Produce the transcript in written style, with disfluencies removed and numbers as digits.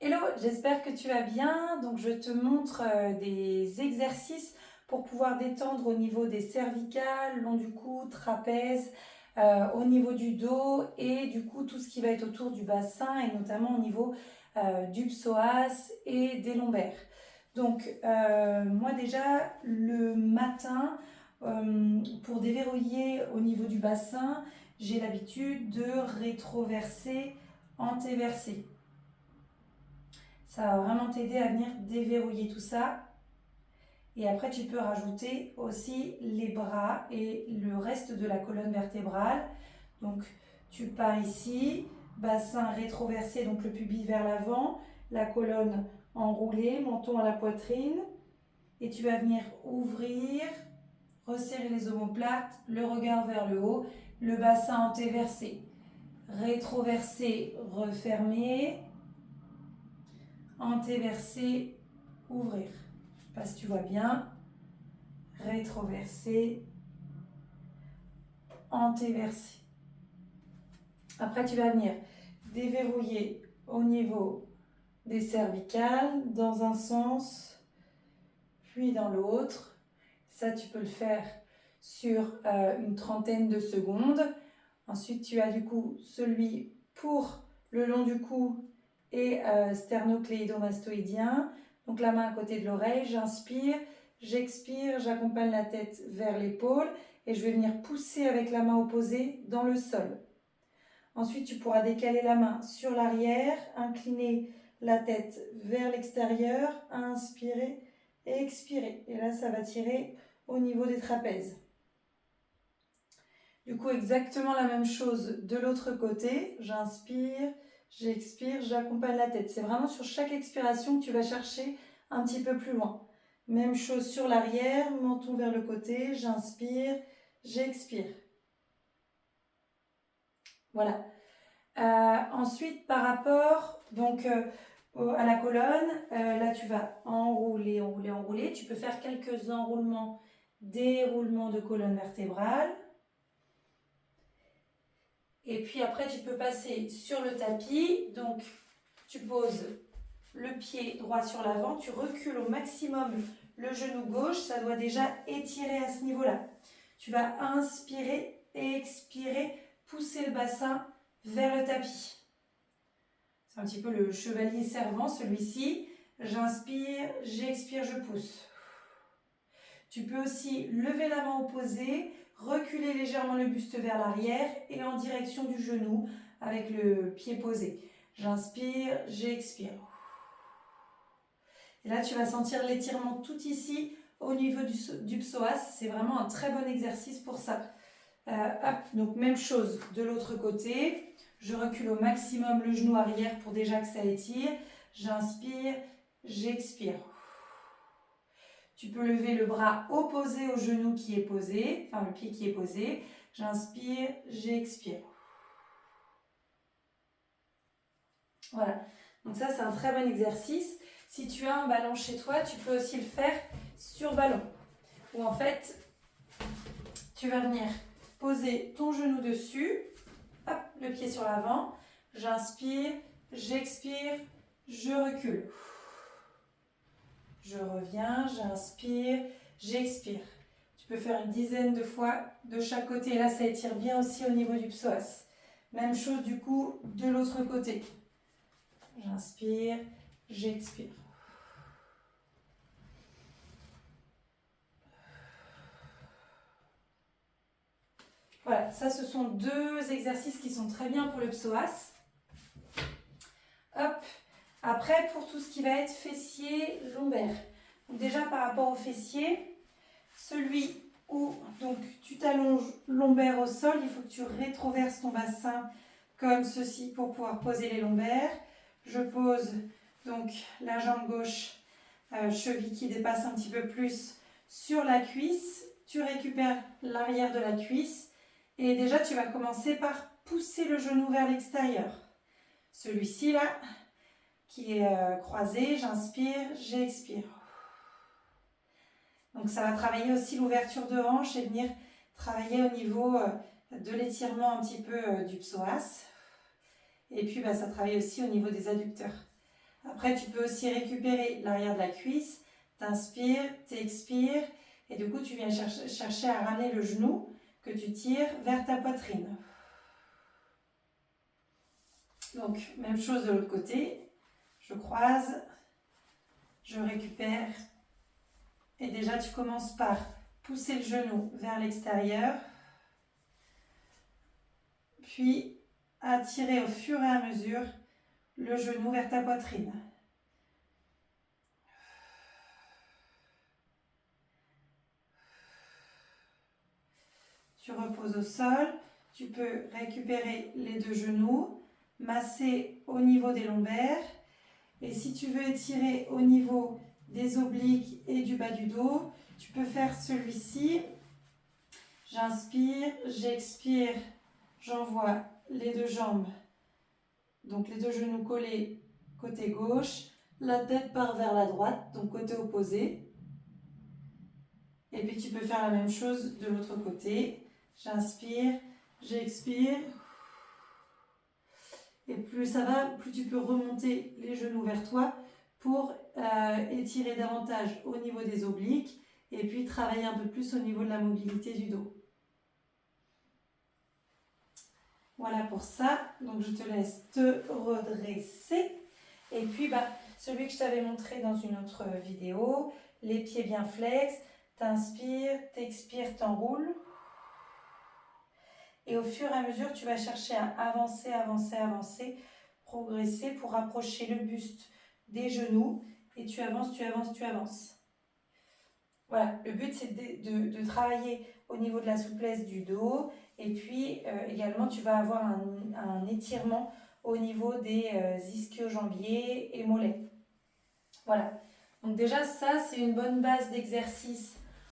Hello, j'espère que tu vas bien. Donc, je te montre des exercices pour pouvoir détendre au niveau des cervicales, long du cou, trapèze, au niveau du dos et du coup tout ce qui va être autour du bassin et notamment au niveau du psoas et des lombaires. Donc, moi déjà, le matin, pour déverrouiller au niveau du bassin, j'ai l'habitude de rétroverser, antéverser. Ça va vraiment t'aider à venir déverrouiller tout ça. Et après, tu peux rajouter aussi les bras et le reste de la colonne vertébrale. Donc, tu pars ici, bassin rétroversé, donc le pubis vers l'avant, la colonne enroulée, menton à la poitrine. Et tu vas venir ouvrir, resserrer les omoplates, le regard vers le haut, le bassin antéversé. Rétroversé, refermé. Antéversé, ouvrir. Je ne sais pas si tu vois bien. Rétroversé, antéversé. Après, tu vas venir déverrouiller au niveau des cervicales dans un sens, puis dans l'autre. Ça, tu peux le faire sur une trentaine de secondes. Ensuite, tu as du coup celui pour le long du cou et sternocléidomastoïdien. Donc la main à côté de l'oreille, j'inspire, j'expire, j'accompagne la tête vers l'épaule et je vais venir pousser avec la main opposée dans le sol. Ensuite, tu pourras décaler la main sur l'arrière, incliner la tête vers l'extérieur, inspirer et expirer. Et là, ça va tirer au niveau des trapèzes. Du coup, exactement la même chose de l'autre côté. J'inspire, j'expire, j'accompagne la tête. C'est vraiment sur chaque expiration que tu vas chercher un petit peu plus loin. Même chose sur l'arrière, menton vers le côté, j'inspire, j'expire. Voilà. Ensuite, par rapport à la colonne, là tu vas enrouler, enrouler, enrouler. Tu peux faire quelques enroulements, déroulements de colonne vertébrale. Et puis après, tu peux passer sur le tapis. Donc, tu poses le pied droit sur l'avant, tu recules au maximum le genou gauche. Ça doit déjà étirer à ce niveau-là. Tu vas inspirer, expirer, pousser le bassin vers le tapis. C'est un petit peu le chevalier servant, celui-ci. J'inspire, j'expire, je pousse. Tu peux aussi lever la main opposée, reculer légèrement le buste vers l'arrière et en direction du genou avec le pied posé. J'inspire, j'expire. Et là, tu vas sentir l'étirement tout ici au niveau du psoas. C'est vraiment un très bon exercice pour ça. Hop, donc même chose de l'autre côté. Je recule au maximum le genou arrière pour déjà que ça étire. J'inspire, j'expire. Tu peux lever le bras opposé au genou qui est posé, enfin le pied qui est posé. J'inspire, j'expire. Voilà. Donc ça, c'est un très bon exercice. Si tu as un ballon chez toi, tu peux aussi le faire sur ballon. Où en fait, tu vas venir poser ton genou dessus. Hop, le pied sur l'avant. J'inspire, j'expire, je recule. Je reviens, j'inspire, j'expire. Tu peux faire une dizaine de fois de chaque côté. Là, ça étire bien aussi au niveau du psoas. Même chose du coup de l'autre côté. J'inspire, j'expire. Voilà, ça ce sont deux exercices qui sont très bien pour le psoas. Hop. Après, pour tout ce qui va être fessier, lombaire. Donc déjà par rapport au fessier, celui où donc, tu t'allonges lombaire au sol, il faut que tu rétroverses ton bassin comme ceci pour pouvoir poser les lombaires. Je pose donc la jambe gauche, cheville qui dépasse un petit peu plus sur la cuisse. Tu récupères l'arrière de la cuisse et déjà tu vas commencer par pousser le genou vers l'extérieur. Celui-ci là, qui est croisé, j'inspire, j'expire. Donc ça va travailler aussi l'ouverture de hanche et venir travailler au niveau de l'étirement un petit peu du psoas. Et puis ça travaille aussi au niveau des adducteurs. Après, tu peux aussi récupérer l'arrière de la cuisse. T'inspires, t'expires. Et du coup, tu viens chercher à ramener le genou que tu tires vers ta poitrine. Donc, même chose de l'autre côté. Je croise, je récupère. Et déjà, tu commences par pousser le genou vers l'extérieur. Puis, attirer au fur et à mesure le genou vers ta poitrine. Tu reposes au sol, tu peux récupérer les deux genoux, masser au niveau des lombaires. Et si tu veux étirer au niveau des obliques et du bas du dos, tu peux faire celui-ci. J'inspire, j'expire, j'envoie les deux jambes, donc les deux genoux collés côté gauche, la tête part vers la droite, donc côté opposé. Et puis tu peux faire la même chose de l'autre côté. J'inspire, j'expire. Et plus ça va, plus tu peux remonter les genoux vers toi pour étirer davantage au niveau des obliques et puis travailler un peu plus au niveau de la mobilité du dos. Voilà pour ça. Donc je te laisse te redresser. Et puis celui que je t'avais montré dans une autre vidéo, les pieds bien flex, t'inspires, t'expires, t'enroules. Et au fur et à mesure, tu vas chercher à avancer, avancer, avancer, progresser pour rapprocher le buste des genoux. Et tu avances, tu avances, tu avances. Voilà, le but c'est de travailler au niveau de la souplesse du dos. Et puis également, tu vas avoir un étirement au niveau des ischio-jambiers et mollets. Voilà. Donc déjà, ça, c'est une bonne base d'exercice